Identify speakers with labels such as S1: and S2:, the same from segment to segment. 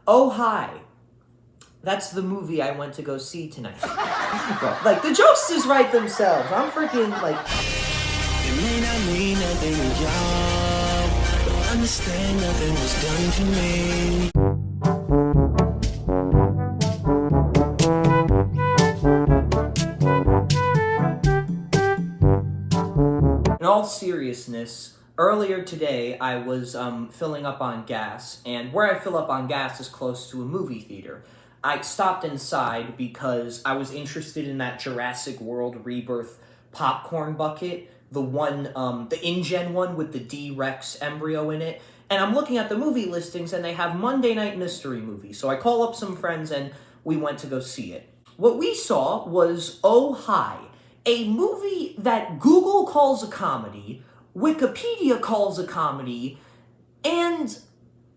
S1: Oh, hi. That's the movie I went to go see tonight. Bro, like, the jokes just write themselves. I'm freaking, like...
S2: It may not mean nothing to y'all, but understand nothing was done to me.
S1: In all seriousness, earlier today I was filling up on gas, and where I fill up on gas is close to a movie theater. I stopped inside because I was interested in that Jurassic World Rebirth popcorn bucket, the one, the InGen one with the D-Rex embryo in it, and I'm looking at the movie listings and they have Monday Night Mystery Movie, so I call up some friends and we went to go see it. What we saw was Oh Hi, a movie that Google calls a comedy, Wikipedia calls a comedy, and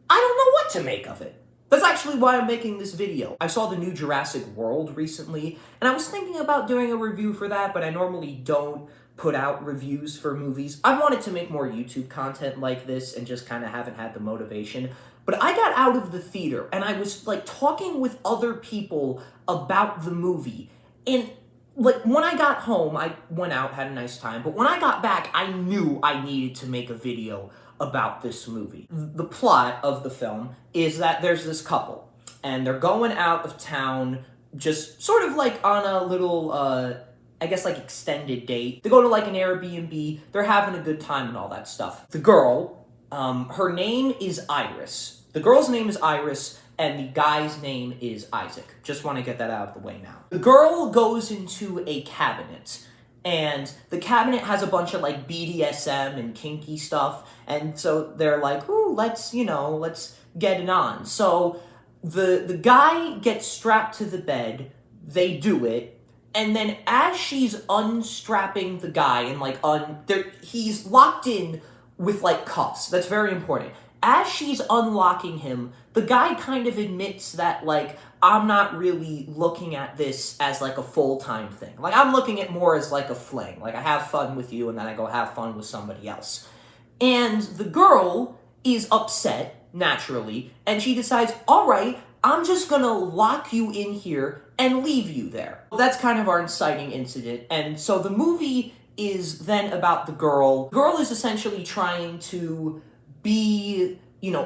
S1: I don't know what to make of it. That's actually why I'm making this video. I saw the new Jurassic World recently, and I was thinking about doing a review for that, but I normally don't put out reviews for movies. I wanted to make more YouTube content like this and just kind of haven't had the motivation. But I got out of the theater, and I was, like, talking with other people about the movie, and like, when I got home, I went out, had a nice time, but when I got back, I knew I needed to make a video about this movie. The plot of the film is that there's this couple, and they're going out of town, just sort of like on a little, I guess like extended date. They go to like an Airbnb, they're having a good time and all that stuff. The girl, her name is Iris. The girl's name is Iris, and the guy's name is Isaac. Just want to get that out of the way now. The girl goes into a cabinet, and the cabinet has a bunch of, like, BDSM and kinky stuff, and so they're like, ooh, let's get it on. So the guy gets strapped to the bed, they do it, and then as she's unstrapping the guy, and, like, he's locked in with, like, cuffs. That's very important. As she's unlocking him, the guy kind of admits that, like, I'm not really looking at this as, like, a full-time thing. Like, I'm looking at more as, like, a fling. Like, I have fun with you, and then I go have fun with somebody else. And the girl is upset, naturally, and she decides, all right, I'm just gonna lock you in here and leave you there. That's kind of our inciting incident, and so the movie is then about the girl. The girl is essentially trying to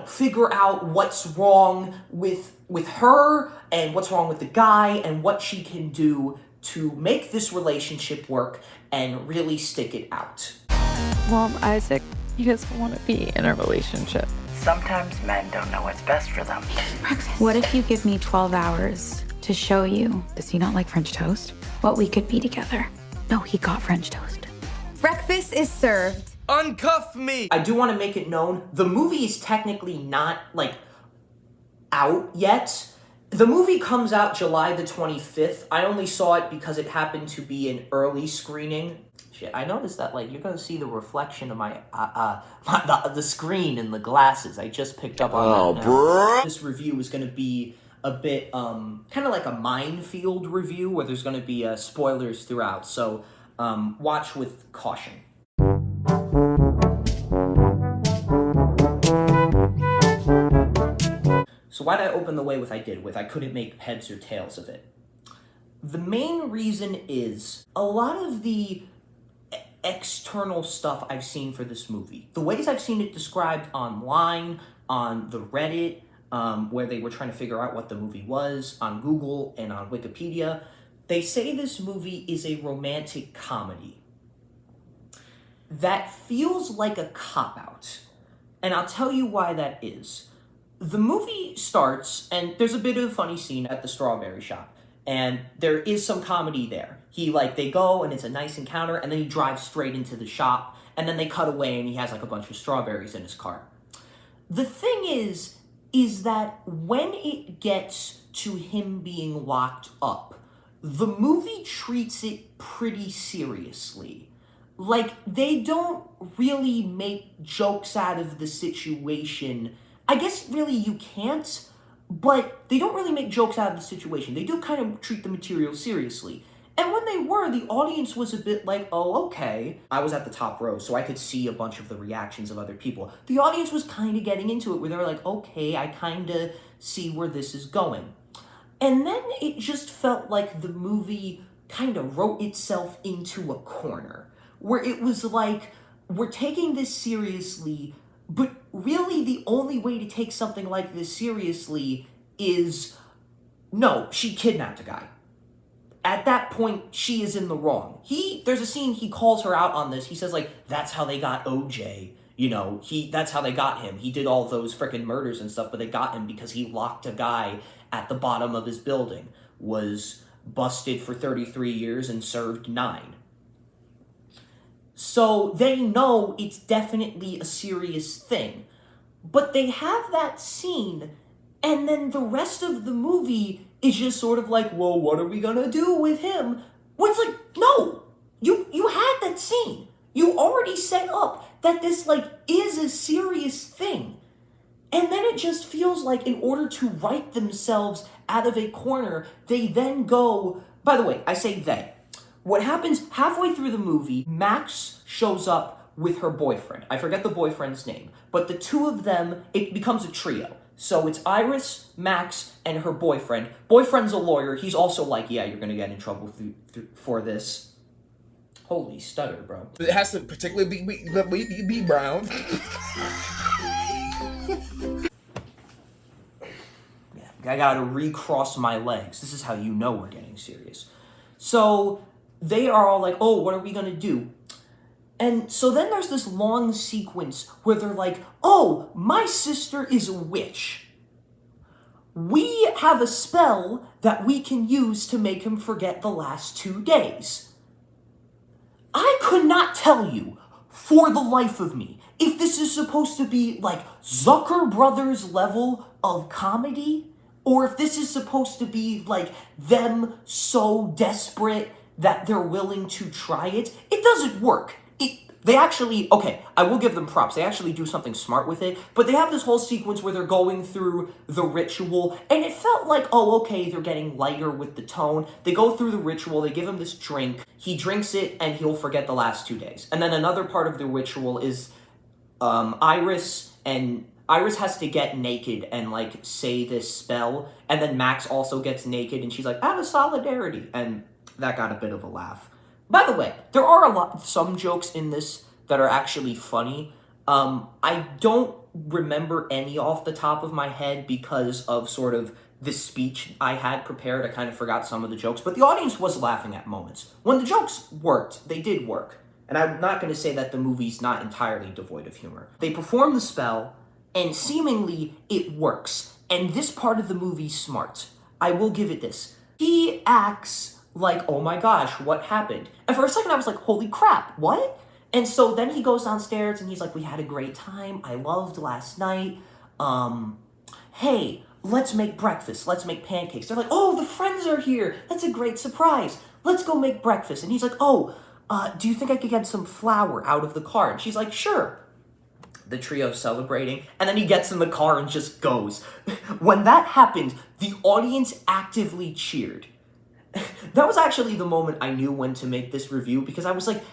S1: figure out what's wrong with her and what's wrong with the guy and what she can do to make this relationship work and really stick it out.
S3: Well, Isaac, he doesn't want to be in a relationship.
S4: Sometimes men don't know what's best for them.
S5: What if you give me 12 hours to show you, does he not like French toast? What we could be together. No, he got French toast.
S6: Breakfast is served.
S2: Uncuff me!
S1: I do want to make it known, the movie is technically not, like, out yet. The movie comes out July the 25th. I only saw it because it happened to be an early screening. Shit, I noticed that, like, you're gonna see the reflection of the screen in the glasses. I just picked up on that now.
S2: Bruh.
S1: This review is gonna be a bit, kind of like a minefield review where there's gonna be spoilers throughout, so watch with caution. So why did I open the way with I did with? I couldn't make heads or tails of it. The main reason is a lot of the external stuff I've seen for this movie. The ways I've seen it described online, on the Reddit, where they were trying to figure out what the movie was, on Google and on Wikipedia, they say this movie is a romantic comedy. That feels like a cop-out. And I'll tell you why that is. The movie starts, and there's a bit of a funny scene at the strawberry shop, and there is some comedy there. They go, and it's a nice encounter, and then he drives straight into the shop, and then they cut away, and he has, like, a bunch of strawberries in his car. The thing is that when it gets to him being locked up, the movie treats it pretty seriously. Like, they don't really make jokes out of the situation. I guess, really, you can't, but they don't really make jokes out of the situation. They do kind of treat the material seriously. And when they were, the audience was a bit like, oh, okay. I was at the top row, so I could see a bunch of the reactions of other people. The audience was kind of getting into it, where they were like, okay, I kind of see where this is going. And then it just felt like the movie kind of wrote itself into a corner, where it was like, we're taking this seriously, but really the only way to take something like this seriously is, no, she kidnapped a guy. At that point, she is in the wrong. There's a scene, he calls her out on this. He says, like, that's how they got OJ. You know, that's how they got him. He did all those frickin' murders and stuff, but they got him because he locked a guy at the bottom of his building, was busted for 33 years and served 9. So they know it's definitely a serious thing. But they have that scene, and then the rest of the movie is just sort of like, well, what are we gonna do with him? Well, it's like, no! You had that scene. You already set up that this, like, is a serious thing. And then it just feels like in order to write themselves out of a corner, they then go... By the way, I say they. What happens halfway through the movie, Max shows up with her boyfriend. I forget the boyfriend's name. But the two of them, it becomes a trio. So it's Iris, Max, and her boyfriend. Boyfriend's a lawyer. He's also like, yeah, you're going to get in trouble for this. Holy stutter, bro.
S7: It has to particularly be brown.
S1: Yeah, I got to recross my legs. This is how you know we're getting serious. So they are all like, oh, what are we going to do? And so then there's this long sequence where they're like, oh, my sister is a witch. We have a spell that we can use to make him forget the last 2 days. I could not tell you, for the life of me, if this is supposed to be like Zucker Brothers level of comedy, or if this is supposed to be like them so desperate that they're willing to try it. It doesn't work. They actually, okay, I will give them props. They actually do something smart with it, but they have this whole sequence where they're going through the ritual, and it felt like, oh, okay, they're getting lighter with the tone. They go through the ritual, they give him this drink, he drinks it, and he'll forget the last 2 days. And then another part of the ritual is Iris has to get naked and, like, say this spell, and then Max also gets naked, and she's like, out of solidarity, and that got a bit of a laugh. By the way, there are some jokes in this that are actually funny. I don't remember any off the top of my head because of sort of the speech I had prepared. I kind of forgot some of the jokes, but the audience was laughing at moments. When the jokes worked, they did work. And I'm not going to say that the movie's not entirely devoid of humor. They perform the spell, and seemingly it works. And this part of the movie's smart. I will give it this. He acts like, oh my gosh, what happened? And for a second I was like, holy crap, what? And so then he goes downstairs and he's like, we had a great time. I loved last night. Hey, let's make breakfast. Let's make pancakes. They're like, oh, the friends are here. That's a great surprise. Let's go make breakfast. And he's like, oh, do you think I could get some flour out of the car? And she's like, sure. The trio celebrating, and then he gets in the car and just goes. When that happened, the audience actively cheered. That was actually the moment I knew when to make this review, because I was like,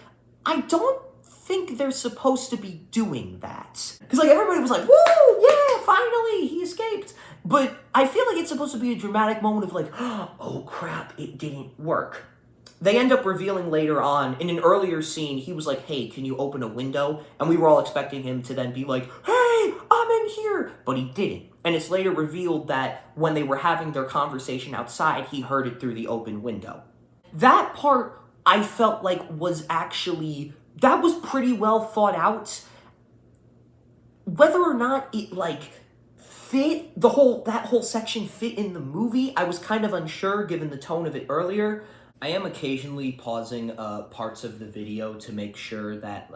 S1: I don't think they're supposed to be doing that. Because, like, everybody was like, woo, yeah, finally, he escaped. But I feel like it's supposed to be a dramatic moment of like, oh crap, it didn't work. They end up revealing later on, in an earlier scene, he was like, hey, can you open a window? And we were all expecting him to then be like, hey, I'm in here. But he didn't. And it's later revealed that when they were having their conversation outside, he heard it through the open window. That part, I felt like was actually, that was pretty well thought out. Whether or not it, like, fit, that whole section fit in the movie, I was kind of unsure given the tone of it earlier. I am occasionally pausing parts of the video to make sure that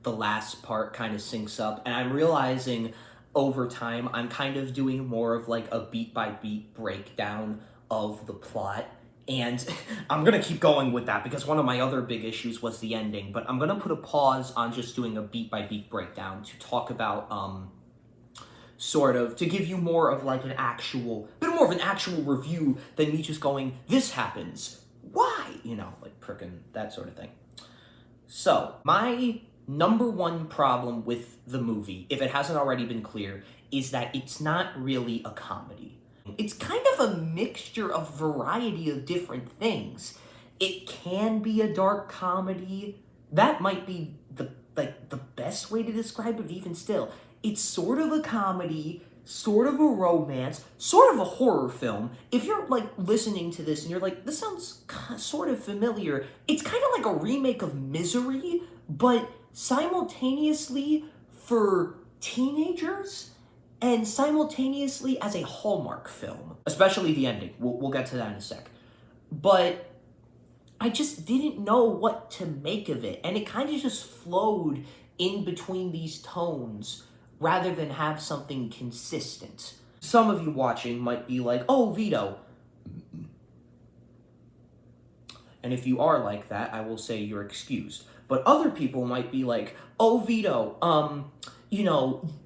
S1: the last part kind of syncs up, and I'm realizing over time I'm kind of doing more of like a beat-by-beat breakdown of the plot, and I'm gonna keep going with that because one of my other big issues was the ending, but I'm gonna put a pause on just doing a beat-by-beat breakdown to talk about sort of, to give you more of like bit more of an actual review than me just going, this happens. Why? You know, like frickin' that sort of thing. So, my number one problem with the movie, if it hasn't already been clear, is that it's not really a comedy. It's kind of a mixture of variety of different things. It can be a dark comedy. That might be the best way to describe it, even still. It's sort of a comedy, sort of a romance, sort of a horror film. If you're like listening to this and you're like, this sounds sort of familiar, it's kind of like a remake of Misery, but simultaneously for teenagers and simultaneously as a Hallmark film, especially the ending. We'll get to that in a sec. But I just didn't know what to make of it, and it kind of just flowed in between these tones rather than have something consistent. Some of you watching might be like, oh, Vito. And if you are like that, I will say you're excused. But other people might be like, oh, Vito,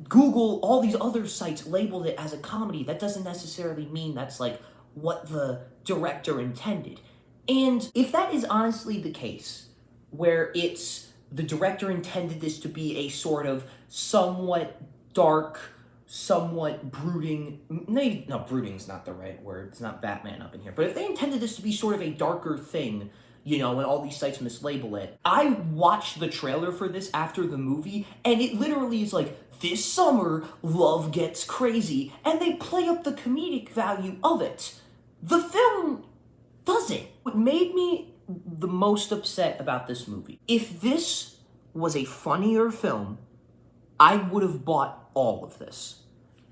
S1: Google, all these other sites labeled it as a comedy. That doesn't necessarily mean that's like what the director intended. And if that is honestly the case, where it's the director intended this to be a sort of somewhat dark, somewhat brooding, no, brooding's not the right word, it's not Batman up in here, but if they intended this to be sort of a darker thing, and all these sites mislabel it, I watched the trailer for this after the movie, and it literally is like, this summer, love gets crazy, and they play up the comedic value of it. The film doesn't. What made me the most upset about this movie, if this was a funnier film, I would have bought all of this.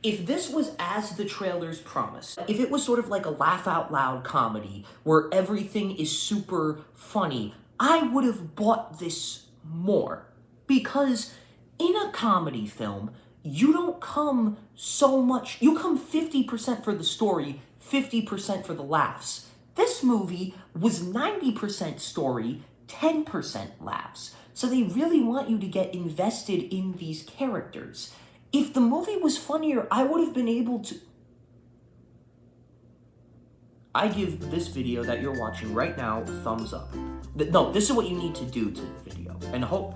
S1: If this was as the trailers promised, if it was sort of like a laugh out loud comedy where everything is super funny, I would have bought this more. Because in a comedy film, you don't come so much, you come 50% for the story, 50% for the laughs. This movie was 90% story, 10% laughs. So they really want you to get invested in these characters. If the movie was funnier, I would have been able to... I give this video that you're watching right now a thumbs up. No, this is what you need to do to the video. And hope...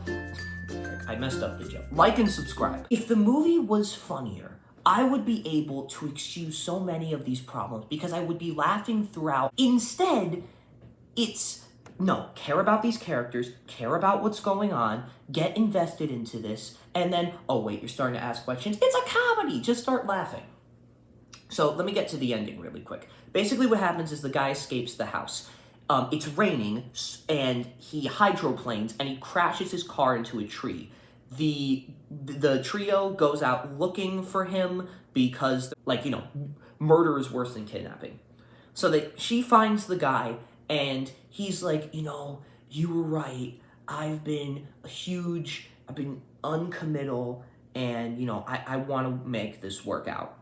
S1: I messed up the joke. Like and subscribe. If the movie was funnier, I would be able to excuse so many of these problems because I would be laughing throughout. Instead, it's... No, care about these characters, care about what's going on, get invested into this, and then, oh wait, you're starting to ask questions. It's a comedy! Just start laughing. So let me get to the ending really quick. Basically what happens is the guy escapes the house. It's raining, and he hydroplanes, and he crashes his car into a tree. The trio goes out looking for him because, murder is worse than kidnapping. So she finds the guy, and he's like, you were right. I've been uncommittal, and, I want to make this work out.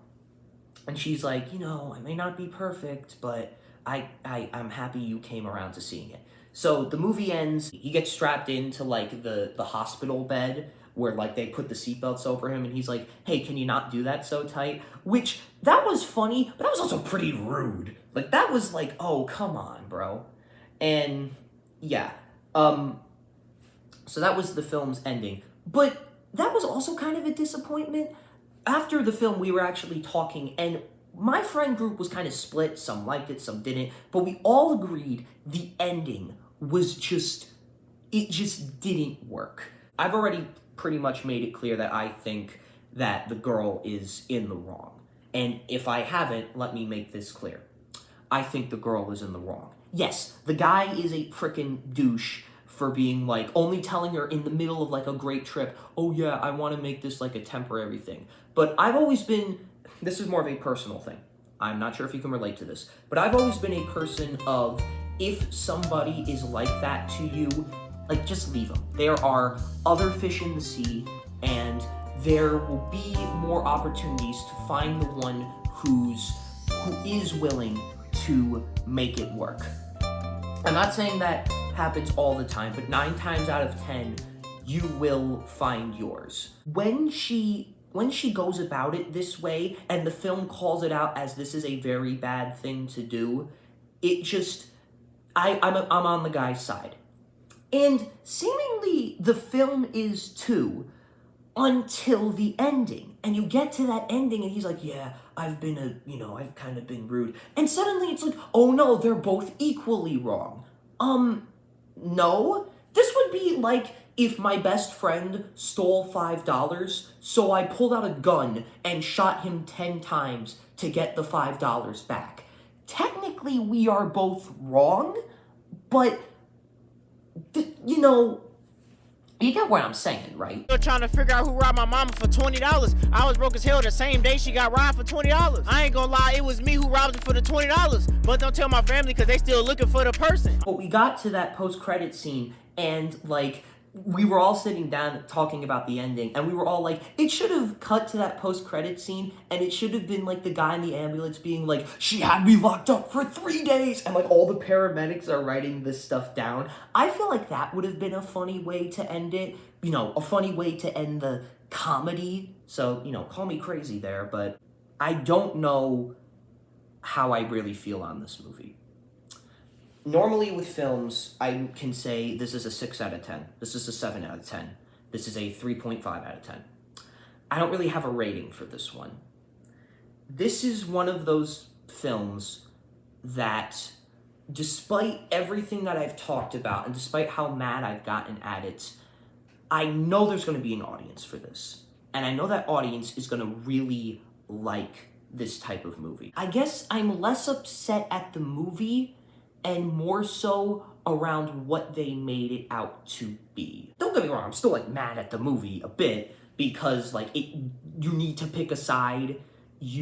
S1: And she's like, I may not be perfect, but I'm happy you came around to seeing it. So the movie ends, he gets strapped into, the hospital bed where, they put the seatbelts over him, and he's like, hey, can you not do that so tight? Which, that was funny, but that was also pretty rude. That was oh, come on, bro. And, yeah. So that was the film's ending. But that was also kind of a disappointment. After the film, we were actually talking, and my friend group was kind of split. Some liked it, some didn't. But we all agreed the ending was it just didn't work. I've already pretty much made it clear that I think that the girl is in the wrong. And if I haven't, let me make this clear. I think the girl is in the wrong. Yes, the guy is a frickin' douche for being only telling her in the middle of a great trip, oh yeah, I want to make this a temporary thing. But I've always been, this is more of a personal thing. I'm not sure if you can relate to this, but I've always been a person of, if somebody is like that to you, just leave them. There are other fish in the sea, and there will be more opportunities to find the one who is willing to make it work. I'm not saying that happens all the time, but 9 times out of 10, you will find yours. When she goes about it this way, and the film calls it out as this is a very bad thing to do, it just, I'm on the guy's side. And seemingly the film is too, until the ending. And you get to that ending and he's like, yeah, I've kind of been rude. And suddenly it's like, oh no, they're both equally wrong. No. This would be like if my best friend stole $5, so I pulled out a gun and shot him 10 times to get the $5 back. Technically, we are both wrong, but, you get what I'm saying, right?
S8: Still trying to figure out who robbed my mama for $20. I was broke as hell the same day she got robbed for $20. I ain't gonna lie, it was me who robbed her for the $20. But don't tell my family because they still looking for the person.
S1: But we got to that post-credit scene and, we were all sitting down talking about the ending, and we were all like, it should have cut to that post-credit scene, and it should have been, the guy in the ambulance being like, she had me locked up for 3 days, and, all the paramedics are writing this stuff down. I feel like that would have been a funny way to end it, a funny way to end the comedy, so, call me crazy there, but I don't know how I really feel on this movie. Normally with films, I can say this is a 6 out of 10. This is a 7 out of 10. This is a 3.5 out of 10. I don't really have a rating for this one. This is one of those films that, despite everything that I've talked about, and despite how mad I've gotten at it, I know there's going to be an audience for this. And I know that audience is going to really like this type of movie. I guess I'm less upset at the movie and more so around what they made it out to be. Don't get me wrong, I'm still, mad at the movie a bit, because, you need to pick a side, they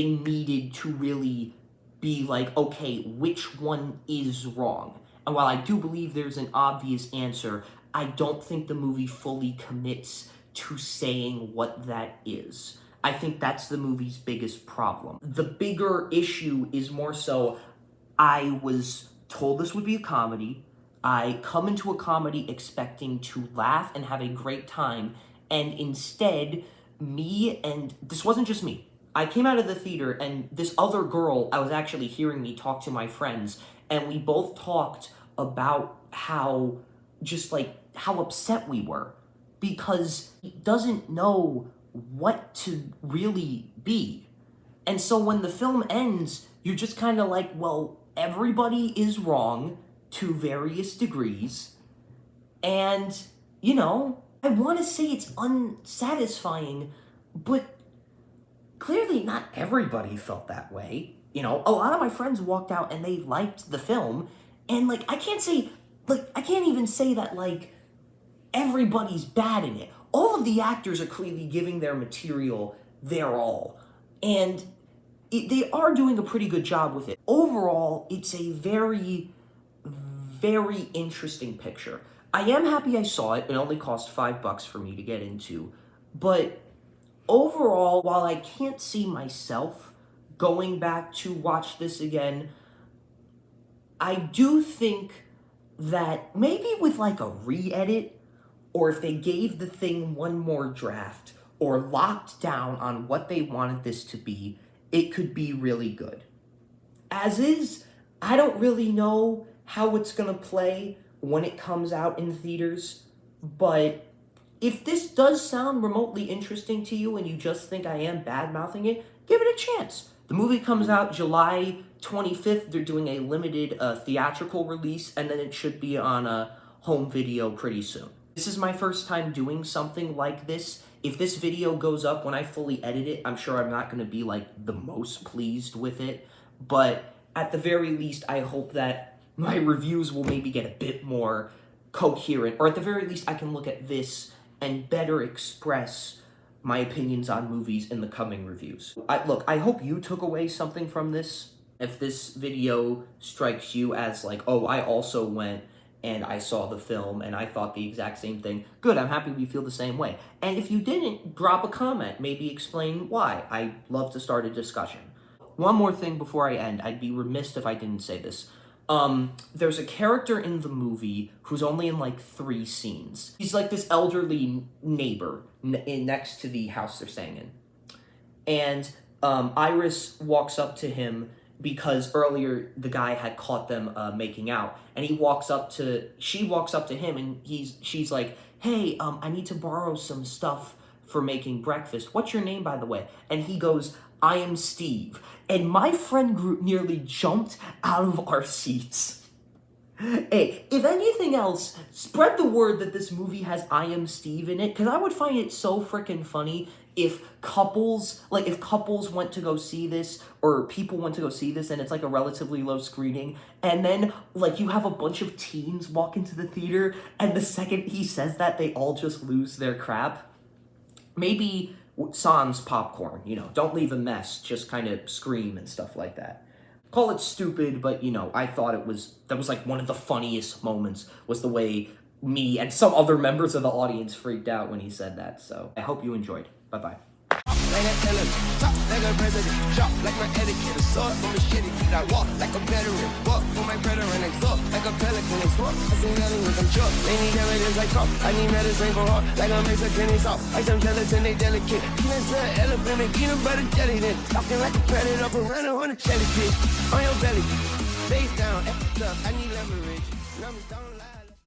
S1: needed to really be okay, which one is wrong? And while I do believe there's an obvious answer, I don't think the movie fully commits to saying what that is. I think that's the movie's biggest problem. The bigger issue is more so, I was told this would be a comedy. I come into a comedy expecting to laugh and have a great time, and instead, this wasn't just me. I came out of the theater, and this other girl, I was actually hearing me talk to my friends, and we both talked about how upset we were, because he doesn't know what to really be. And so when the film ends, you're just kind of well, everybody is wrong to various degrees. And, I want to say it's unsatisfying, but clearly not everybody felt that way. A lot of my friends walked out and they liked the film, and, I can't even say that, everybody's bad in it. All of the actors are clearly giving their material their all, and they are doing a pretty good job with it. Overall, it's a very, very interesting picture. I am happy I saw it. It only cost $5 for me to get into, but overall, while I can't see myself going back to watch this again, I do think that maybe with a re-edit, or if they gave the thing one more draft, or locked down on what they wanted this to be, it could be really good. As is, I don't really know how it's gonna play when it comes out in theaters, but if this does sound remotely interesting to you and you just think I am bad-mouthing it, give it a chance. The movie comes out July 25th. They're doing a limited theatrical release, and then it should be on a home video pretty soon. This is my first time doing something like this. If this video goes up when I fully edit it, I'm sure I'm not going to be the most pleased with it. But at the very least, I hope that my reviews will maybe get a bit more coherent. Or at the very least, I can look at this and better express my opinions on movies in the coming reviews. I hope you took away something from this. If this video strikes you as oh, I also went and I saw the film and I thought the exact same thing, good, I'm happy we feel the same way. And if you didn't, drop a comment, maybe explain why. I'd love to start a discussion. One more thing before I end, I'd be remiss if I didn't say this. There's a character in the movie who's only in 3 scenes. He's this elderly neighbor next to the house they're staying in. And Iris walks up to him because earlier the guy had caught them making out, and she walks up to him, and she's like, hey, I need to borrow some stuff for making breakfast. What's your name, by the way? And he goes, I am Steve. And my friend group nearly jumped out of our seats. Hey, if anything else, spread the word that this movie has I Am Steve in it, because I would find it so freaking funny if couples went to go see this, or people went to go see this, and it's like a relatively low screening, and then like you have a bunch of teens walk into the theater, and the second he says that, they all just lose their crap. Maybe sans popcorn, don't leave a mess, just kind of scream and stuff like that. Call it stupid, but I thought that was like one of the funniest moments, was the way me and some other members of the audience freaked out when he said that. So I hope you enjoyed. Bye-bye.
S2: Like an element, top like a president, drop like my etiquette, sword from the shitty kid, I walk like a veteran, walk for my brethren, exalt like a pelican, and swap, I sing aliens, I'm sure, they need evidence like talk, I need medicine for heart, like a Mexican, it's soft, like some gelatin, they delicate, peanuts to an elephant, and peanut butter jelly, then, talking like a predator, piranha on a jellyfish, on your belly, face down, up, I need leverage, numbers don't lie.